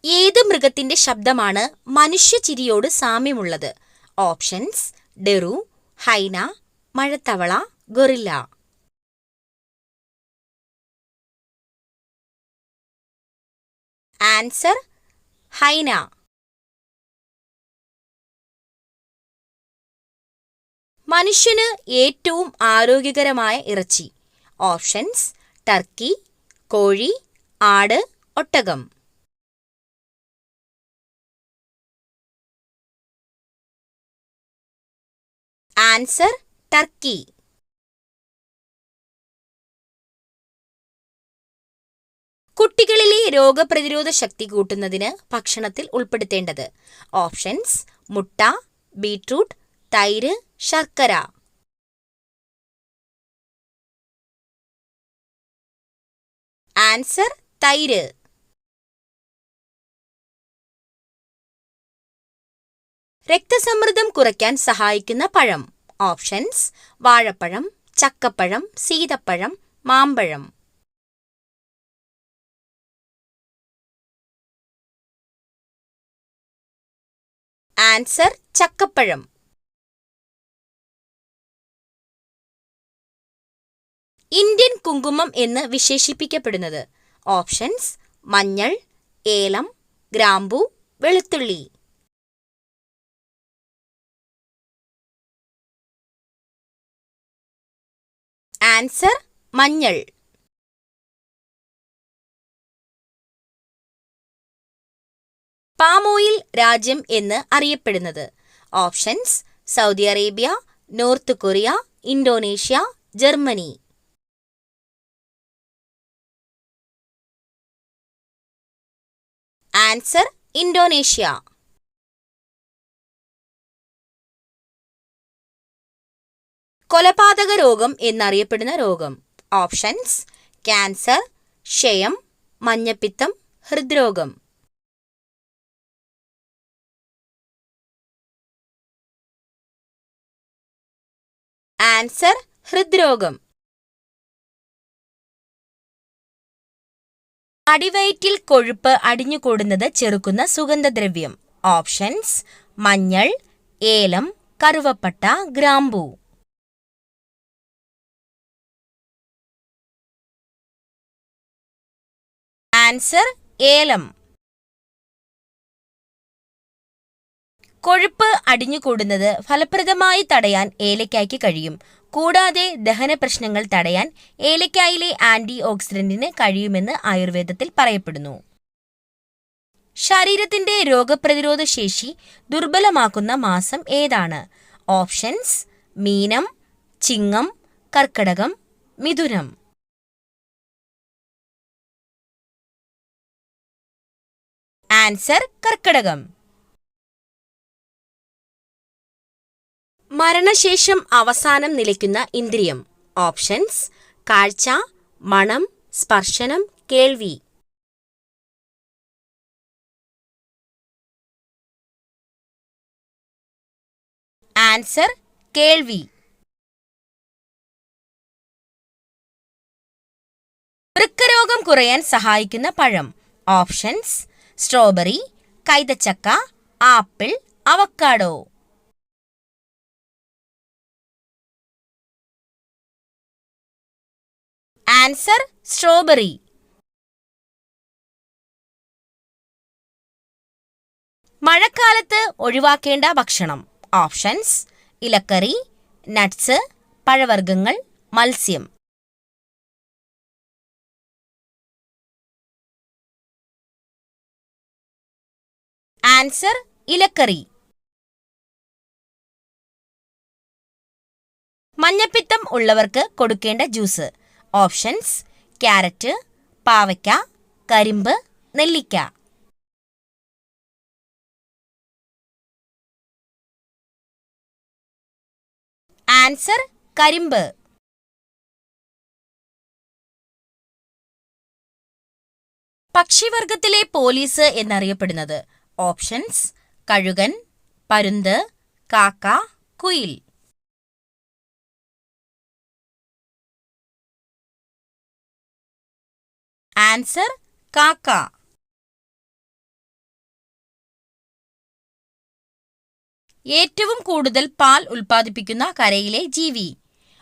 ഏത് മൃഗത്തിന്റെ ശബ്ദമാണ് മനുഷ്യചിരിയോട് സാമ്യമുള്ളത്? ഓപ്ഷൻസ്: ഡെറു, ഹൈന, മഴത്തവള, ഗൊറില്ല. Answer: hyena. മനുഷ്യന് ഏറ്റവും ആരോഗ്യകരമായ ഇറച്ചി. ഓപ്ഷൻസ്: ടർക്കി, കോഴി, ആട്, ഒട്ടകം. Answer: turkey. കുട്ടികളിലെ രോഗപ്രതിരോധ ശക്തി കൂട്ടുന്നതിന് ഭക്ഷണത്തിൽ ഉൾപ്പെടുത്തേണ്ടത്. ഓപ്ഷൻസ്: മുട്ട, ബീട്രൂട്ട്, തൈര്, ശർക്കര. ആൻസർ: തൈര്. രക്തസമ്മർദ്ദം കുറയ്ക്കാൻ സഹായിക്കുന്ന പഴം. ഓപ്ഷൻസ്: വാഴപ്പഴം, ചക്കപ്പഴം, സീതപ്പഴം, മാമ്പഴം. ആൻസർ: ചക്കപ്പഴം. ഇന്ത്യൻ കുങ്കുമം എന്ന് വിശേഷിപ്പിക്കപ്പെടുന്നത്. ഓപ്ഷൻസ്: മഞ്ഞൾ, ഏലം, ഗ്രാമ്പൂ, വെളുത്തുള്ളി. ആൻസർ: മഞ്ഞൾ. പാം ഓയിൽ രാജ്യം എന്ന് അറിയപ്പെടുന്നത്. Options: Saudi Arabia, north Korea, Indonesia, Germany. Answer: Indonesia. കൊലപാതക രോഗം എന്നറിയപ്പെടുന്ന രോഗം. ഓപ്ഷൻസ്: ക്യാൻസർ, ക്ഷയം, മഞ്ഞപ്പിത്തം, ഹൃദ്രോഗം. ആൻസർ: ഹൃദ്രോഗം. അടിവയറ്റിൽ കൊഴുപ്പ് അടിഞ്ഞുകൂടുന്നത് ചെറുക്കുന്ന സുഗന്ധദ്രവ്യം. ഓപ്ഷൻസ്: മഞ്ഞൾ, ഏലം, കറുവപ്പട്ട, ഗ്രാമ്പൂ. ആൻസർ: ഏലം. കൊഴുപ്പ് അടിഞ്ഞുകൂടുന്നത് ഫലപ്രദമായി തടയാൻ ഏലയ്ക്കായ്ക്ക് കഴിയും. കൂടാതെ ദഹന പ്രശ്നങ്ങൾ തടയാൻ ഏലയ്ക്കായിലെ ആന്റി ഓക്സിഡന്റിന് കഴിയുമെന്ന് ആയുർവേദത്തിൽ പറയപ്പെടുന്നു. ശരീരത്തിന്റെ രോഗപ്രതിരോധ ശേഷി ദുർബലമാക്കുന്ന മാസം ഏതാണ്? ഓപ്ഷൻസ്: മീനം, ചിങ്ങം, കർക്കടകം, മിഥുനം. ആൻസർ: കർക്കടകം. മരണശേഷം അവസാനം നിലയ്ക്കുന്ന ഇന്ദ്രിയം. ഓപ്ഷൻസ്: കാഴ്ച, മണം, സ്പർശനം, കേൾവി. ആൻസർ: കേൾവി. വൃക്കരോഗം കുറയാൻ സഹായിക്കുന്ന പഴം. ഓപ്ഷൻസ്: സ്ട്രോബെറി, കൈതച്ചക്ക, ആപ്പിൾ, അവക്കാഡോ. Answer: strawberry. മഴക്കാലത്ത് ഒഴിവാക്കേണ്ട ഭക്ഷണം. ഓപ്ഷൻസ്: ഇലക്കറി, നട്ട്സ്, പഴവർഗ്ഗങ്ങൾ, മത്സ്യം. ആൻസർ: ഇലക്കറി. മഞ്ഞപ്പിത്തം ഉള്ളവർക്ക് കൊടുക്കേണ്ട ജ്യൂസ്. ഓപ്ഷൻസ്: ക്യാരറ്റ്, പാവയ്ക്ക, കരിമ്പ്, നെല്ലിക്ക. ആൻസർ: കരിമ്പ്. പക്ഷിവർഗത്തിലെ പോലീസ് എന്നറിയപ്പെടുന്നത്. ഓപ്ഷൻസ്: കഴുകൻ, പരുന്ത്, കാക്ക, കുയിൽ. ആൻസർ: കാക്ക. ഏറ്റവും കൂടുതൽ പാൽ ഉൽപ്പാദിപ്പിക്കുന്ന കരയിലെ ജീവി?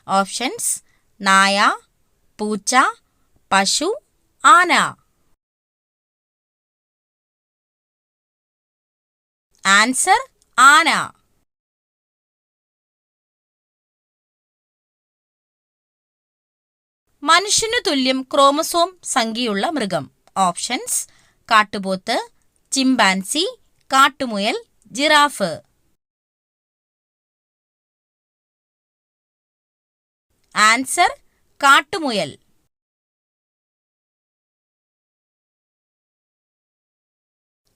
ഓപ്ഷൻസ്: നായ, പൂച്ച, പശു, ആന. ആൻസർ: ആന. മനുഷ്യനു തുല്യം ക്രോമസോം സംഖ്യയുള്ള മൃഗം? ഓപ്ഷൻസ്: കാട്ടുപോത്ത്, ചിമ്പാൻസി, കാട്ടുമുയൽ, ജിറാഫ്. ആൻസർ: കാട്ടുമുയൽ.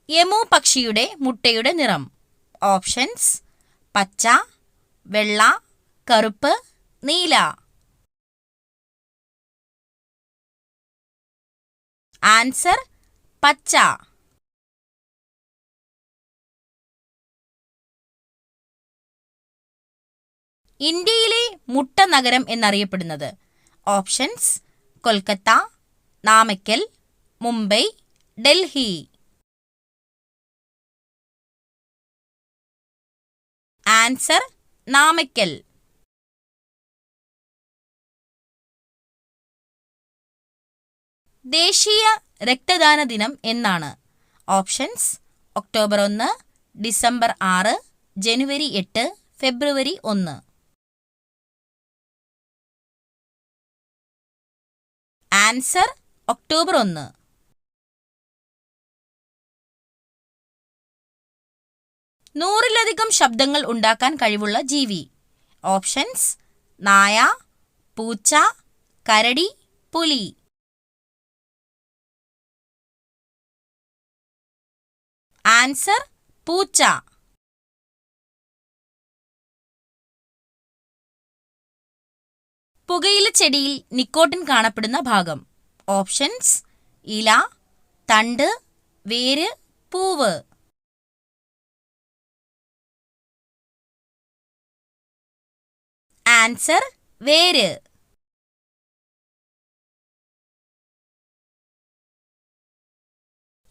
എമു പക്ഷിയുടെ മുട്ടയുടെ നിറം? ഓപ്ഷൻസ്: പച്ച, വെള്ള, കറുപ്പ്, നീല. ആൻസർ: പച്ച. ഇന്ത്യയിലെ മുട്ട നഗരം എന്നറിയപ്പെടുന്നത്? ഓപ്ഷൻസ്: കൊൽക്കത്ത, നാമക്കൽ, മുംബൈ, ഡൽഹി. ആൻസർ: നാമക്കൽ. ദേശീയ രക്തദാന ദിനം എന്നാണ്? ഓപ്ഷൻസ്: ഒക്ടോബർ 1, ഡിസംബർ 6, ജനുവരി 8, ഫെബ്രുവരി 1. Answer: October 1. നൂറിലധികം ശബ്ദങ്ങൾ ഉണ്ടാക്കാൻ കഴിവുള്ള ജീവി? ഓപ്ഷൻസ്: നായ, പൂച്ച, കരടി, പുലി. ആൻസർ: പൂച്ച. പുകയില ചെടിയിൽ നിക്കോട്ടിൻ കാണപ്പെടുന്ന ഭാഗം? ഓപ്ഷൻസ്: ഇല, തണ്ട്, വേര്, പൂവ്. ആൻസർ: വേര്.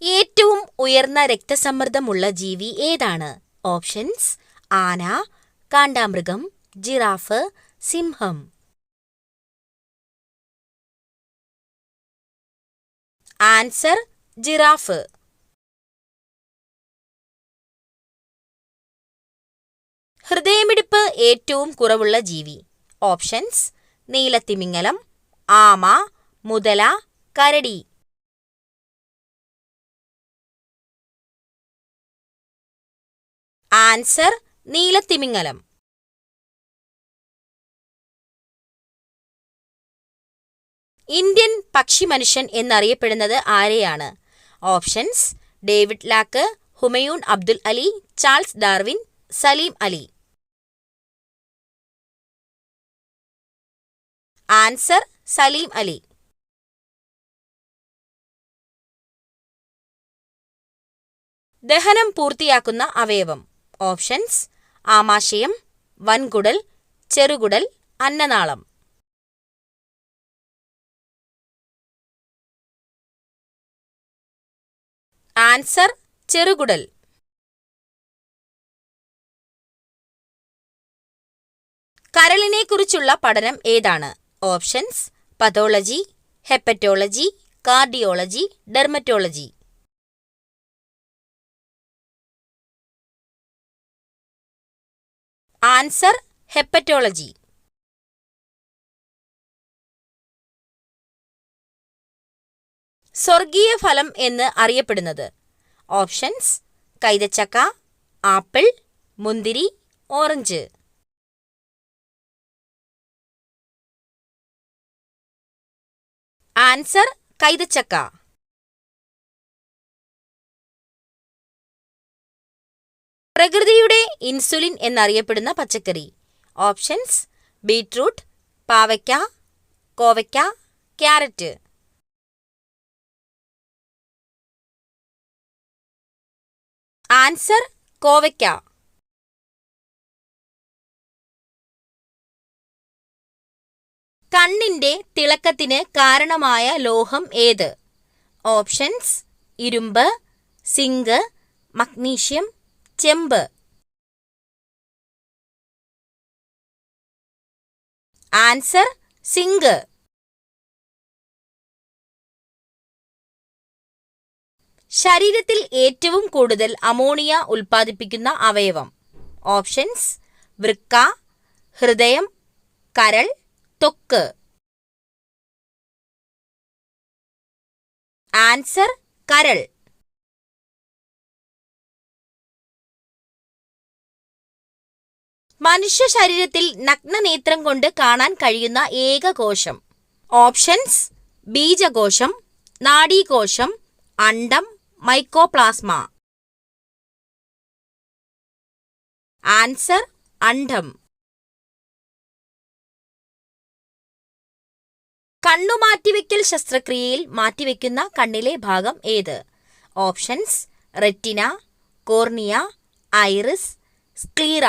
ഏറ്റവും ഉയർന്ന രക്തസമ്മർദ്ദമുള്ള ജീവി ഏതാണ്? ഓപ്ഷൻസ്: ആന, കാണ്ടാമൃഗം, ജിറാഫ്, സിംഹം. Answer: giraffe. ഹൃദയമിടിപ്പ് ഏറ്റവും കുറവുള്ള ജീവി? ഓപ്ഷൻസ്: നീലത്തിമിംഗലം, ആമ, മുതല, കരടി. ആൻസർ: നീലത്തിമിംഗലം. ഇന്ത്യൻ പക്ഷിമനുഷ്യൻ എന്നറിയപ്പെടുന്നത് ആരെയാണ്? Options: David Lack, Humayun Abdul Ali, Charles Darwin, Salim Ali. Answer: Salim Ali. ദഹനം പൂർത്തിയാക്കുന്ന അവയവം? ഓപ്ഷൻസ്: ആമാശയം, വൻകുടൽ, ചെറുകുടൽ, അന്നനാളം. ആൻസർ: ചെറുകുടൽ. കരളിനെക്കുറിച്ചുള്ള പഠനം ഏതാണ്? Options: pathology, hepatology, cardiology, dermatology. Answer: hepatology. സ്വർഗീയ ഫലം എന്ന് അറിയപ്പെടുന്നത്? ഓപ്ഷൻസ്: കൈതച്ചക്ക, ആപ്പിൾ, മുന്തിരി, ഓറഞ്ച്. ആൻസർ: കൈതച്ചക്ക. പ്രകൃതിയുടെ ഇൻസുലിൻ എന്നറിയപ്പെടുന്ന പച്ചക്കറി? ഓപ്ഷൻസ്: ബീറ്റ്റൂട്ട്, പാവയ്ക്ക, കോവയ്ക്ക, ക്യാരറ്റ്. ആൻസർ: കോവയ്ക്ക. കണ്ണിന്റെ തിളക്കത്തിന് കാരണമായ ലോഹം ഏത്? ഓപ്ഷൻസ്: ഇരുമ്പ്, സിങ്ക്, മഗ്നീഷ്യം, ചെമ്പ്. Answer zinc. ശരീരത്തിൽ ഏറ്റവും കൂടുതൽ അമോണിയ ഉൽപ്പാദിപ്പിക്കുന്ന അവയവം. ഓപ്ഷൻസ്: വൃക്ക, ഹൃദയം, കരൾ, ത്വക്ക്. ആൻസർ കരൾ. മനുഷ്യ ശരീരത്തിൽ നഗ്നനേത്രം കൊണ്ട് കാണാൻ കഴിയുന്ന ഏക കോശം. ഓപ്ഷൻസ്: ബീജകോശം, നാഡീകോശം, അണ്ഡം, മൈക്കോപ്ലാസ്മ. ആൻസർ അണ്ഡം. കണ്ണു മാറ്റിവെക്കൽ ശസ്ത്രക്രിയയിൽ മാറ്റിവെക്കുന്ന കണ്ണിലെ ഭാഗം ഏത്? Options: retina, cornea, iris, sclera.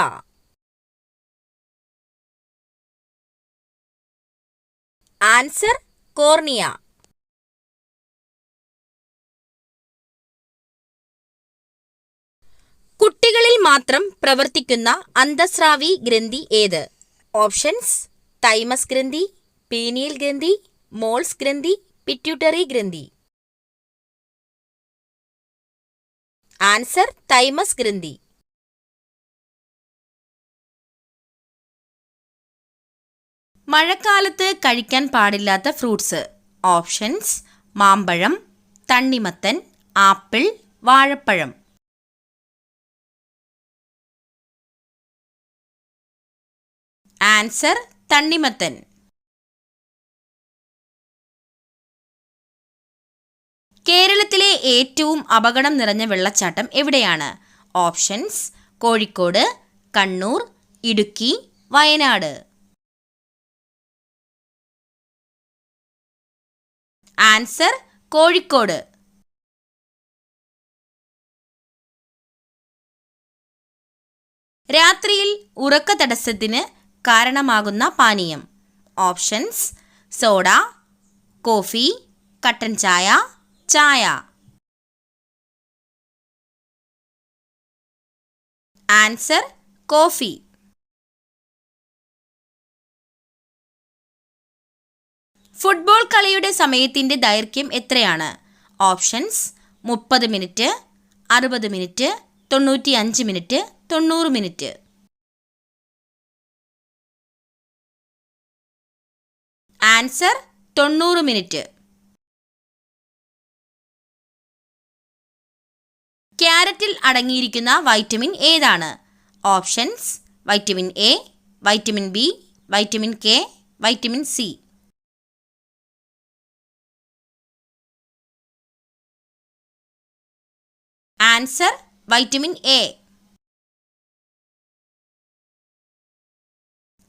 Answer cornea. കുട്ടികളിൽ മാത്രം പ്രവർത്തിക്കുന്ന അന്തസ്രാവി ഗ്രന്ഥി ഏത്? ഓപ്ഷൻസ്: തൈമസ് ഗ്രന്ഥി, പീനിയൽ ഗ്രന്ഥി, മോൾസ് ഗ്രന്ഥി, പിറ്റ്യൂട്ടറി ഗ്രന്ഥി. ആൻസർ തൈമസ് ഗ്രന്ഥി. മഴക്കാലത്ത് കഴിക്കാൻ പാടില്ലാത്ത ഫ്രൂട്ട്സ്. ഓപ്ഷൻസ്: മാമ്പഴം, തണ്ണിമത്തൻ, ആപ്പിൾ, വാഴപ്പഴം. ആൻസർ തണ്ണിമത്തൻ. കേരളത്തിലെ ഏറ്റവും അപകടം നിറഞ്ഞ വെള്ളച്ചാട്ടം എവിടെയാണ്? ഓപ്ഷൻസ്: കോഴിക്കോട്, കണ്ണൂർ, ഇടുക്കി, വയനാട്. ആൻസർ കോഴിക്കോട്. രാത്രിയിൽ ഉറക്ക തടസ്സത്തിന് കാരണമാകുന്ന പാനീയം. ഓപ്ഷൻസ്: സോഡ, കോഫി, കട്ടൻ ചായ, ചായ. Answer coffee. ഫുട്ബോൾ കളിയുടെ സമയത്തിന്റെ ദൈർഘ്യം എത്രയാണ്? Options: 30 minute, 60 minute, 95 minute, 90 minute. Answer 90 minute. ക്യാരറ്റിൽ അടങ്ങിയിരിക്കുന്ന വൈറ്റമിൻ ഏതാണ്? Options: vitamin A, vitamin B, vitamin K, vitamin C. Answer vitamin A.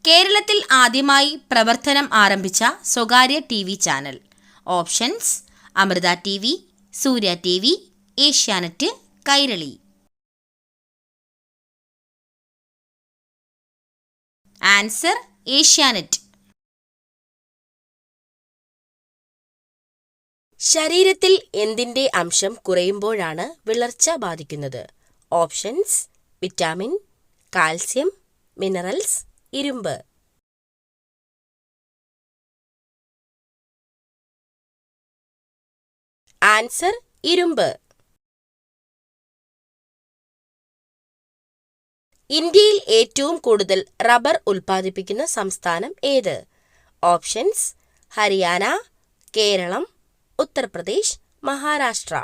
കേരളത്തിൽ ആദ്യമായി പ്രവർത്തനം ആരംഭിച്ച സ്വകാര്യ TV channel. Options: Amrita TV, Surya TV, Asianet, Kairali. Answer Asianet. ശരീരത്തിൽ എന്തിന്റെ അംശം കുറയുമ്പോഴാണ് വിളർച്ച ബാധിക്കുന്നത്? ഓപ്ഷൻസ്: വിറ്റാമിൻ, കാൽസ്യം, മിനറൽസ്, ഇരുമ്പ്. ആൻസർ ഇരുമ്പ്. ഇന്ത്യയിൽ ഏറ്റവും കൂടുതൽ റബ്ബർ ഉൽപ്പാദിപ്പിക്കുന്ന സംസ്ഥാനം ഏത്? ഓപ്ഷൻസ്: ഹരിയാന, കേരളം, ഉത്തർപ്രദേശ്, മഹാരാഷ്ട്ര.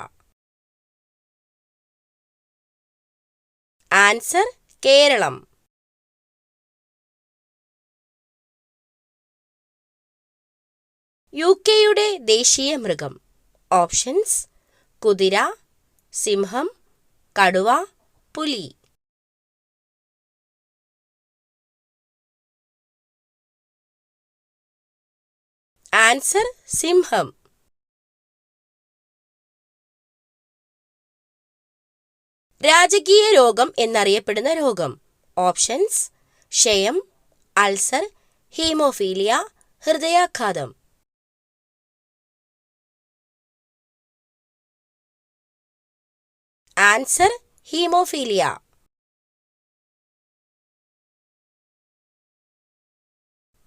ആൻസർ കേരളം. UK-യുടെ ദേശീയ മൃഗം. ഓപ്ഷൻസ്: കുതിര, സിംഹം, കടുവ, പുലി. ആൻസർ സിംഹം. രാജകീയ രോഗം എന്നറിയപ്പെടുന്ന രോഗം. ഓപ്ഷൻസ്: ക്ഷയം, അൾസർ, ഹീമോഫീലിയ, ഹൃദയാഘാതം. Answer haemophilia.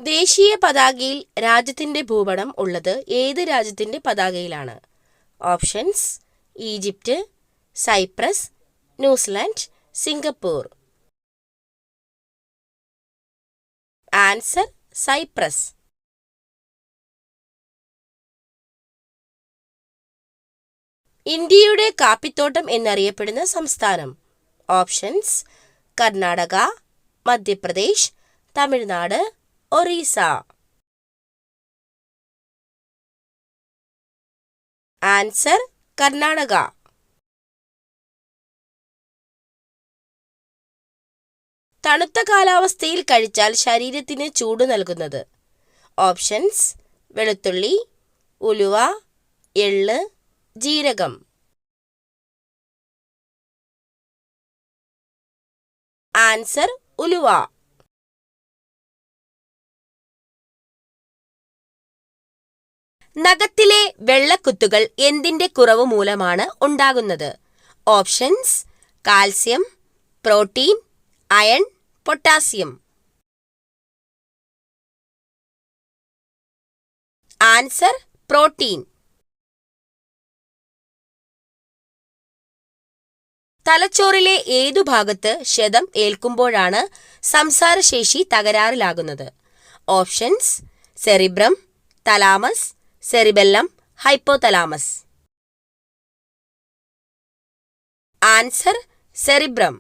ദേശീയ പതാകയിൽ രാജ്യത്തിന്റെ ഭൂപടം ഉള്ളത് ഏത് രാജ്യത്തിന്റെ പതാകയിലാണ്? Options: Egypt, Cyprus, New Zealand, Singapore. Answer: Cyprus. ഇന്ത്യയുടെ കാപ്പിത്തോട്ടം എന്നറിയപ്പെടുന്ന സംസ്ഥാനം? ഓപ്ഷൻസ്: കർണാടക, മധ്യപ്രദേശ്, തമിഴ്നാട്, ഒറീസ. ആൻസർ: കർണാടക. തണുത്ത കാലാവസ്ഥയിൽ കഴിച്ചാൽ ശരീരത്തിന് ചൂട് നൽകുന്നത്? ഓപ്ഷൻസ്: വെളുത്തുള്ളി, ഉലുവ, എള്ള്, ജീരകം. ആൻസർ: ഉലുവ. നഖത്തിലെ വെള്ളക്കുത്തുകൾ എന്തിന്റെ കുറവ് മൂലമാണ് ഉണ്ടാകുന്നത്? Options: calcium, protein, iron, potassium. Answer: protein. തലച്ചോറിലെ ഏതു ഭാഗത്ത് ക്ഷതം ഏൽക്കുമ്പോഴാണ് സംസാരശേഷി തകരാറിലാകുന്നത്? Options: cerebrum, thalamus, cerebellum, hypothalamus. Answer: cerebrum.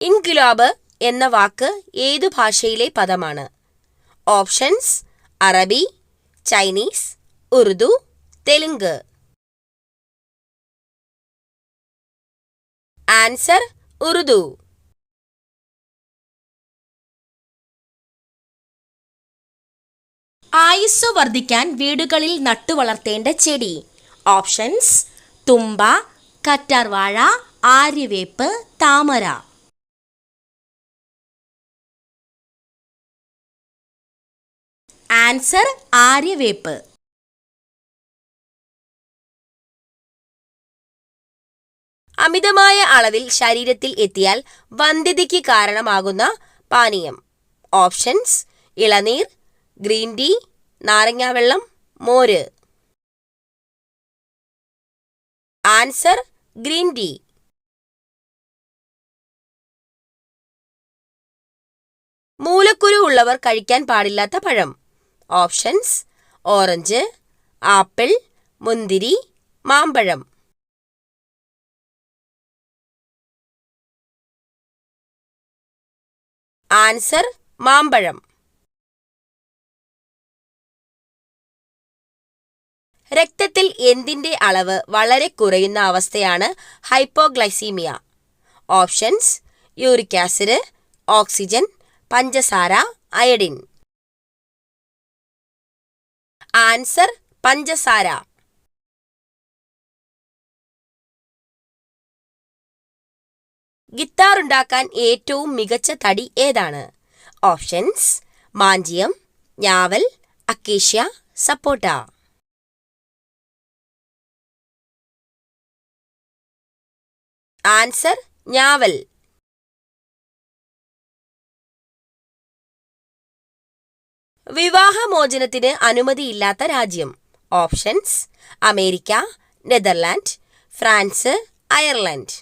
ഇൻക്വിലാബ് എന്ന വാക്ക് ഏതു ഭാഷയിലെ പദമാണ്? ഓപ്ഷൻസ്: അറബി, ചൈനീസ്, ഉറുദു, തെലുങ്ക്. ആൻസർ: ഉറുദു. ആയുസ്സു വർദ്ധിക്കാൻ വീടുകളിൽ നട്ടുവളർത്തേണ്ട ചെടി? ഓപ്ഷൻസ്: തുമ്പ, കറ്റാർവാഴ, ആര്യവേപ്പ്, താമര. ആൻസർ: ആര്യവേപ്പ്. അമിതമായ അളവിൽ ശരീരത്തിൽ എത്തിയാൽ വന്ധ്യതയ്ക്ക് കാരണമാകുന്ന പാനീയം? ഓപ്ഷൻസ്: ഇളനീർ, ഗ്രീൻ ടീ, നാരങ്ങാവെള്ളം, മോര്. Answer: green tea. മൂലക്കുരു ഉള്ളവർ കഴിക്കാൻ പാടില്ലാത്ത പഴം? ഓപ്ഷൻസ്: ഓറഞ്ച്, ആപ്പിൾ, മുന്തിരി, മാമ്പഴം. ആൻസർ: മാമ്പഴം. രക്തത്തിൽ എന്തിന്റെ അളവ് വളരെ കുറയുന്ന അവസ്ഥയാണ് hypoglycaemia? Options: uric acid, oxygen, പഞ്ചസാര, അയഡിൻ. ആൻസർ: പഞ്ചസാര. ഗിത്താർ ഉണ്ടാക്കാൻ ഏറ്റവും മികച്ച തടി ഏതാണ്? ഓപ്ഷൻസ്: മാഞ്ചിയം, ഞാവൽ, അക്കേഷ്യ, സപ്പോട്ട. ആൻസർ: ഞാവൽ. വിവാഹമോചനത്തിന് അനുമതിയില്ലാത്ത രാജ്യം? Options: America, Netherland, France, Ireland.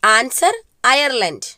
Answer: Ireland.